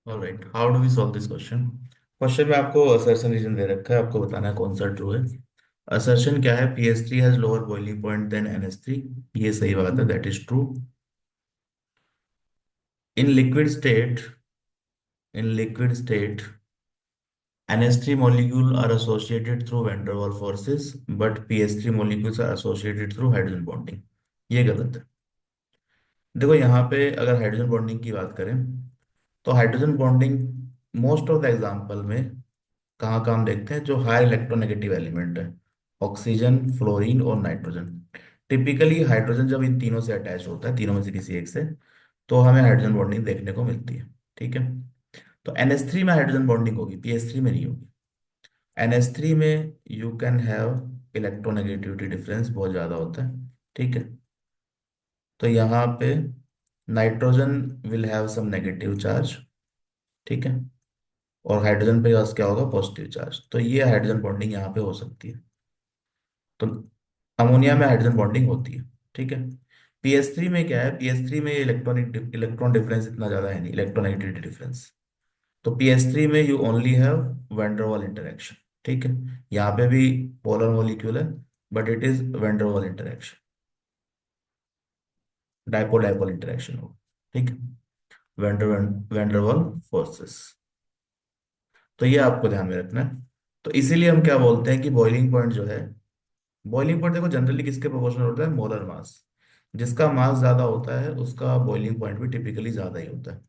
Alright, how do we solve this question. Question में आपको assertion reason दे रखा है, आपको बताना है कौन सा ट्रू है। असर्शन क्या है? PS3 has lower boiling point than NH3। ये सही बात है, that is true. In liquid state, in liquid state, NH3 molecule are associated through van der Waals forces, but PS3 molecules are associated through hydrogen bonding। ये गलत है। देखो यहाँ पे अगर हाइड्रोजन बॉन्डिंग की बात करें तो hydrogen bonding most of the example में कहाँ काम देखते हैं? जो हाई इलेक्ट्रोनेगेटिव एलिमेंट है, ऑक्सीजन, फ्लोरीन और नाइट्रोजन। टिपिकली हाइड्रोजन जब इन तीनों से अटैच होता है, तीनों में से किसी एक से, तो हमें हाइड्रोजन बॉन्डिंग देखने को मिलती है। ठीक है। तो NH3 में हाइड्रोजन बॉन्डिंग होगी, PS3 में नहीं होगी। NH3 में you can have electronegativity difference बहुत ज्यादा होता है। ठीक है। तो यहाँ पे nitrogen will have some negative charge. ठीक है। और हाइड्रोजन पे क्या होगा? Positive charge. तो ये हाइड्रोजन बॉन्डिंग यहाँ पे हो सकती है। तो अमोनिया में हाइड्रोजन बॉन्डिंग होती है। ठीक है। PS3 में क्या है? PS3 में इलेक्ट्रॉन डिफरेंस इतना ज्यादा है नहीं, इलेक्ट्रोनेगेटिविटी डिफरेंस। तो PS3 में you only have van der Waals interaction. ठीक है। यहाँ पे भी पोलर मॉलिक्यूल है, but it is van der Waals interaction, dipole dipole interaction होगा। ठीक है। वैन डर वाल फोर्सेस। तो ये आपको ध्यान में रखना है। तो इसीलिए हम क्या बोलते हैं कि बॉइलिंग पॉइंट जो है, बॉइलिंग पॉइंट देखो जनरली किसके प्रोपोर्शनल होता है? Molar mass. जिसका मास ज्यादा होता है उसका बॉइलिंग पॉइंट भी टिपिकली ज्यादा ही होता है।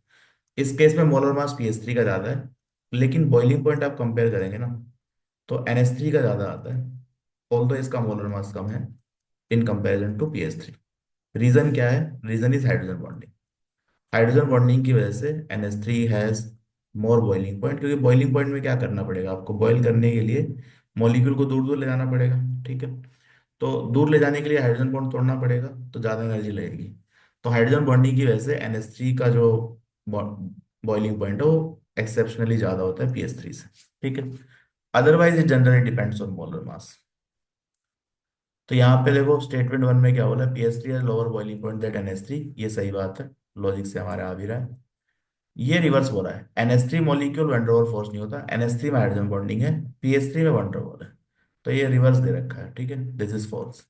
इस केस में मोलर मास PS3 का ज्यादा है, लेकिन बॉइलिंग पॉइंट आप कंपेयर करेंगे ना, तो NH3 का ज्यादा आता है, ऑल्दो इसका मोलर मास कम है in comparison to PS3। Reason क्या है? Reason is hydrogen bonding. Hydrogen bonding की वजह से NH3 has more boiling point, क्योंकि बॉइलिंग पॉइंट में क्या करना पड़ेगा आपको? बॉइल करने के लिए मॉलिक्यूल को दूर दूर ले जाना पड़ेगा। ठीक है। तो दूर ले जाने के लिए हाइड्रोजन बॉन्ड तोड़ना पड़ेगा, तो ज्यादा एनर्जी लगेगी। तो हाइड्रोजन बॉन्डिंग की वजह से NH3 का जो बॉइलिंग पॉइंट है वो एक्सेप्शनली ज्यादा होता है PS3 से। ठीक है। Otherwise it generally depends on molar mass. तो यहाँ पे देखो स्टेटमेंट वन में क्या बोला? PS3 है lower boiling point that NH3। ये सही बात है, लॉजिक से हमारे आ भी रहा है। ये रिवर्स बोला है, NH3 मॉलिक्यूल वंडरवॉल फोर्स नहीं होता, NH3 में हाइड्रोजन बॉन्डिंग है, PS3 में वंडरवॉल है। तो ये रिवर्स दे रखा है। ठीक है, दिस इज फॉल्स।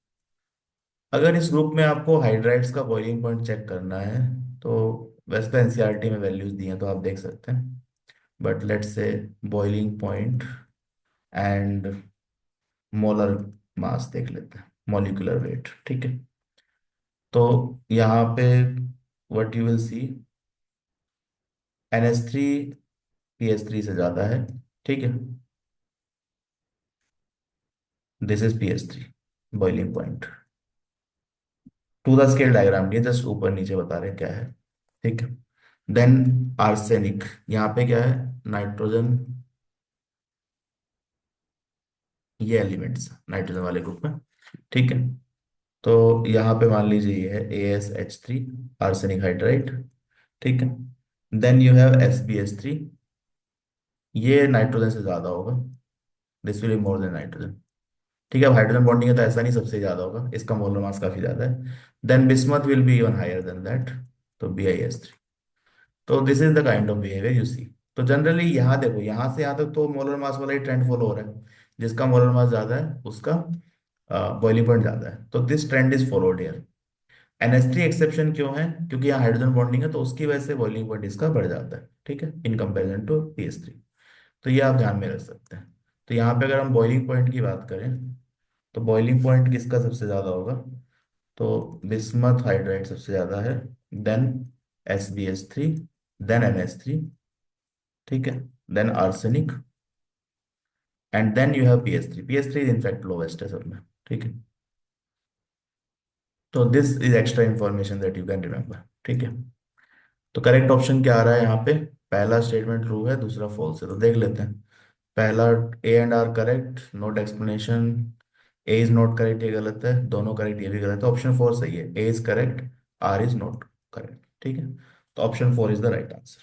अगर इस ग्रुप में आपको हाइड्राइड्स का बॉइलिंग पॉइंट चेक करना है तो वैसे तो NCERT में वैल्यूज दी हैं तो आप देख सकते हैं, but let's say boiling point and molar mass देख लेते हैं, मॉलिक्यूलर वेट। ठीक है। तो यहाँ पे what you will see, NH3 PS3 से ज्यादा है। ठीक है। This is PS3 boiling point. To the scale diagram नहीं, जस्ट ऊपर नीचे बता रहे हैं क्या है। ठीक है। देन आर्सेनिक, यहाँ पे क्या है? नाइट्रोजन, ये एलिमेंट्स नाइट्रोजन वाले ग्रुप में। ठीक है। तो यहाँ पे मान लीजिए ये है AsH3, आर्सेनिक हाइड्राइड। ठीक है। देन यू हैव SbH3, ये नाइट्रोजन से ज्यादा होगा, this will be more than nitrogen. ठीक है। अब हाइड्रोजन बॉन्डिंग है तो ऐसा नहीं सबसे ज्यादा होगा, इसका मोलर मास काफी ज्यादा है। Then bismuth will be even higher than that, तो BiS3। तो this is the kind of behaviour you see. तो जनरली यहाँ देखो, यहाँ से यहाँ तक तो मोलर मास वाला ही ट्रेंड फॉलो हो रहा है, जिसका मोलर मास ज्यादा है उसका बॉइलिंग पॉइंट ज्यादा है, तो this trend is followed here. NH3 exception क्यों है? क्योंकि यहाँ हाइड्रोजन बॉन्डिंग है तो उसकी वजह से बॉइलिंग पॉइंट इसका बढ़ जाता है। ठीक है, इन कंपेरिजन टू PS3। तो ये आप ध्यान में रख सकते हैं। तो यहाँ पे अगर हम बॉइलिंग पॉइंट की बात करें तो बॉइलिंग पॉइंट किसका सबसे ज्यादा होगा? तो बिस्मथ हाइड्राइड सबसे ज्यादा है, देन SbH3, देन NH3। ठीक है। Then arsenic, and then you have PS3। PS3 in fact lowest है सब में। ठीक है। तो this is extra information that you can remember. ठीक है। तो करेक्ट ऑप्शन क्या आ रहा है यहाँ पे? पहला स्टेटमेंट ट्रू है, दूसरा फॉल्स है। तो देख लेते हैं। पहला A and R correct, note explanation. A is not correct, ये गलत है। दोनों करेक्ट, ये भी गलत है। ऑप्शन फोर सही है, A is correct, R is not correct. ठीक है। तो option four is the right answer.